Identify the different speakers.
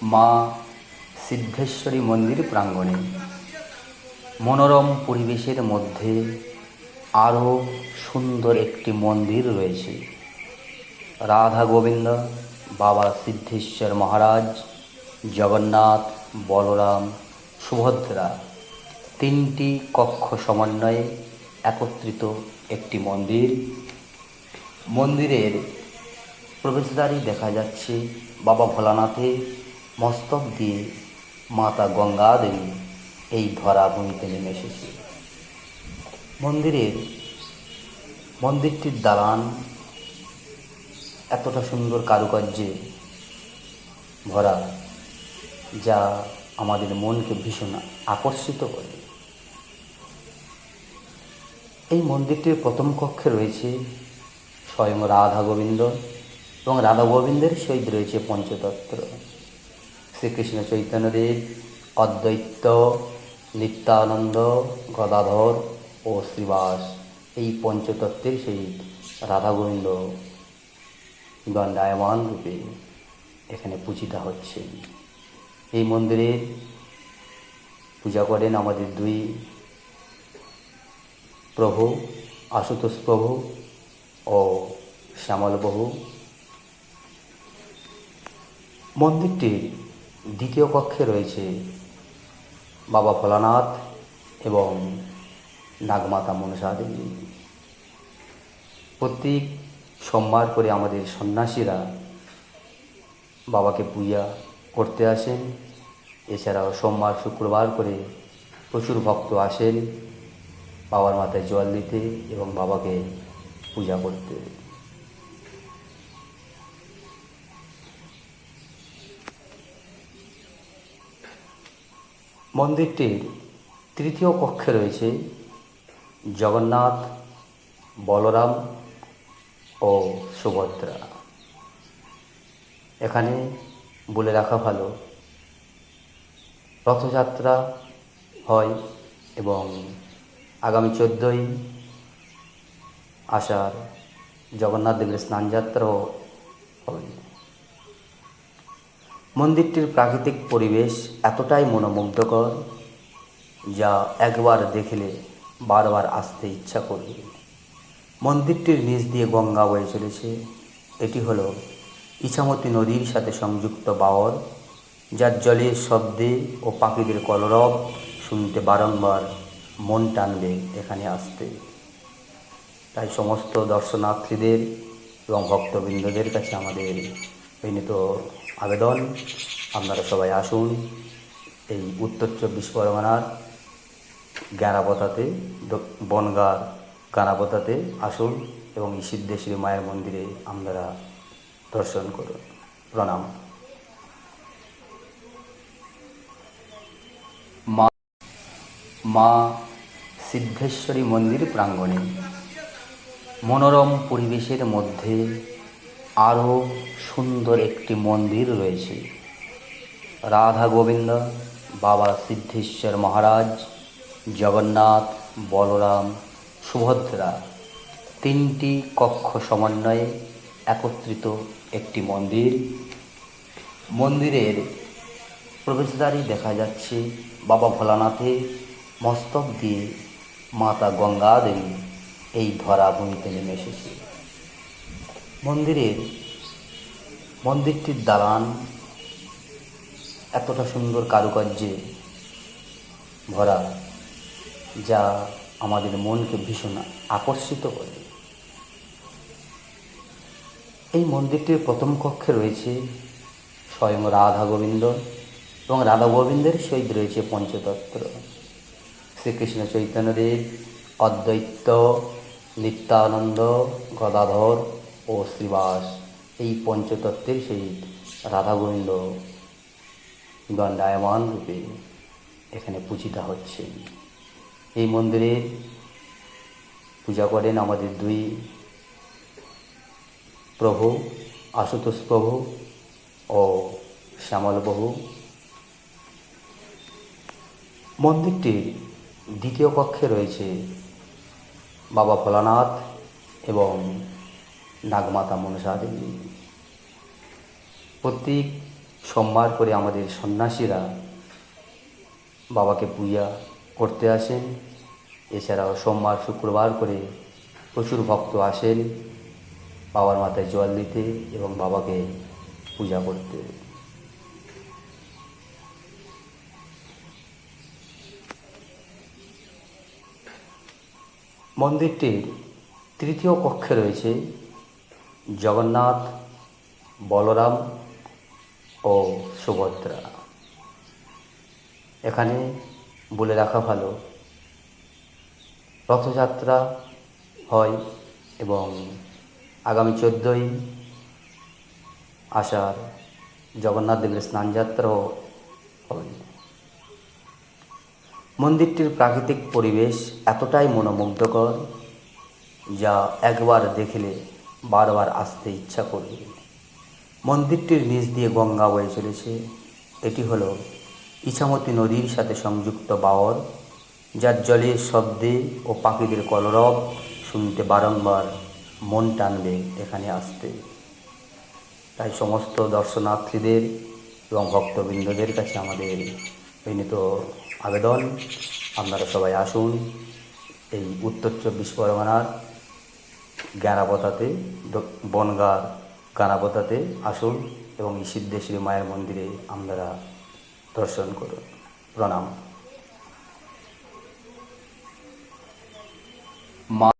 Speaker 1: মা সিদ্ধেশ্বরী মন্দির প্রাঙ্গণে মনোরম পরিবেশের মধ্যে আরও সুন্দর একটি মন্দির রয়েছে। রাধা গোবিন্দ, বাবা সিদ্ধেশ্বর মহারাজ, জগন্নাথ, বলরাম, সুভদ্রা তিনটি কক্ষ সমন্বয়ে একত্রিত একটি মন্দির। মন্দিরের প্রবেশদ্বারে দেখা যাচ্ছে বাবা ভোলানাথের মস্তক দিয়ে মাতা গঙ্গা দেবী এই ধরাভূমিতে নেমে এসেছে। মন্দিরটির দালান এতটা সুন্দর কারুকার্যে ভরা, যা আমাদের মনকে ভীষণ আকর্ষিত করে। এই মন্দিরটির প্রথম কক্ষে রয়েছে স্বয়ং রাধা গোবিন্দ এবং রাধা গোবিন্দের সহিত রয়েছে পঞ্চতত্ত্ব, শ্রীকৃষ্ণ চৈতন্যদেব, অদ্বৈত, নিত্যানন্দ, গদাধর ও শ্রীবাস। এই পঞ্চতত্ত্বের সহিত রাধা গোবিন্দ দণ্ডায়মান রূপে এখানে পূজিতা হচ্ছে। এই মন্দিরে পূজা করেন আমাদের দুই প্রভু, আশুতোষ প্রভু ও শ্যামল প্রভু। মন্দিরটির দ্বিতীয় কক্ষে রয়েছে বাবা ভোলানাথ এবং নাগমাতা মনসা দেবী। প্রত্যেক সোমবার করে আমাদের সন্ন্যাসীরা বাবাকে পূজা করতে আসেন। এছাড়াও সোমবার শুক্রবার করে প্রচুর ভক্ত আসেন বাবার মাথায় জল দিতে এবং বাবাকে পূজা করতে। মন্দিরটির তৃতীয় কক্ষে রয়েছে জগন্নাথ, বলরাম ও সুভদ্রা। এখানে বলে রাখা ভালো, রথযাত্রা হয় এবং আগামী 14ই আষাঢ় জগন্নাথ দেবের স্নানযাত্রাও হবে। মন্দিরটির প্রাকৃতিক পরিবেশ এতটাই মনোমুগ্ধকর, যা একবার দেখলে বারবার আসতে ইচ্ছা করবে। মন্দিরটির নিচ দিয়ে গঙ্গা বয়ে চলেছে। এটি হলো ইছামতি নদীর সাথে সংযুক্ত বাওর, যার জলের শব্দে ও পাখিদের কলরব শুনতে বারংবার মন টানবে এখানে আসতে। তাই সমস্ত দর্শনার্থীদের এবং ভক্তবৃন্দদের কাছে আমাদের বিনীত আবেদন, আপনারা সবাই আসুন এই উত্তর 24 পরগনার গারাপতাতে, বনগাঁর গারাপতাতে আসুন এবং এই সিদ্ধেশ্বরী মায়ের মন্দিরে আপনারা দর্শন করুন। প্রণাম। মা সিদ্ধেশ্বরী মন্দির প্রাঙ্গণে মনোরম পরিবেশের মধ্যে আরও সুন্দর একটি মন্দির রয়েছে। রাধা গোবিন্দ, বাবা সিদ্ধেশ্বর মহারাজ, জগন্নাথ, বলরাম, সুভদ্রা তিনটি কক্ষ সমন্বয়ে একত্রিত একটি মন্দির। মন্দিরের প্রবেশদ্বারে দেখা যাচ্ছে বাবা ভোলানাথের মস্তক দিয়ে মাতা গঙ্গা দেবী এই ধরাভূমিতে নেমে এসেছে। মন্দিরটির দালান এতটা সুন্দর কারুকার্যে ভরা, যা আমাদের মনকে ভীষণ আকর্ষিত করে। এই মন্দিরটির প্রথম কক্ষে রয়েছে স্বয়ং রাধা গোবিন্দ এবং রাধা গোবিন্দের সহিত রয়েছে পঞ্চতত্ত্ব, শ্রীকৃষ্ণ চৈতন্যদেব, অদ্বৈত, নিত্যানন্দ, গদাধর ও শ্রীবাস। এই পঞ্চতত্ত্বের সহিত রাধা গোবিন্দ দণ্ডায়মান রূপে এখানে পূজিতা হচ্ছে। এই মন্দিরে পূজা করেন আমাদের দুই প্রভু, আশুতোষ প্রভু ও শ্যামল প্রভু। মন্দিরটির দ্বিতীয় কক্ষে রয়েছে বাবা ভোলানাথ এবং নাগমাতা মনসা দেবী। প্রত্যেক সোমবার করে আমাদের সন্ন্যাসীরা বাবাকে পূজা করতে আসেন। এছাড়াও সোমবার শুক্রবার করে প্রচুর ভক্ত আসেন বাবার মাথায় জল দিতে এবং বাবাকে পূজা করতে। মন্দিরটির তৃতীয় কক্ষে রয়েছে জগন্নাথ, বলরাম ও সুভদ্রা। এখানে বলে রাখা ভালো, রথযাত্রা হয় এবং আগামী 14ই আষাঢ় জগন্নাথ দেবের স্নানযাত্রাও হয়। মন্দিরটির প্রাকৃতিক পরিবেশ এতটাই মনোমুগ্ধকর যা একবার দেখলে বারবার আসতে ইচ্ছা করবে। মন্দিরটির নিচ দিয়ে গঙ্গা বয়ে চলেছে। এটি হলো ইছামতি নদীর সাথে সংযুক্ত বাওর, যার জলের শব্দে ও পাখিদের কলরব শুনতে বারংবার মন টানবে এখানে আসতে। তাই সমস্ত দর্শনার্থীদের এবং ভক্তবৃন্দদের কাছে আমাদের বিনীত আবেদন, আপনারা সবাই আসুন এই উত্তর 24 পরগনার জ্ঞানাবতাতে, বনগাঁর জ্ঞানাবতাতে আসুন এবং এই সিদ্ধেশ্বরী মায়ের মন্দিরে আপনারা দর্শন করুন। প্রণাম।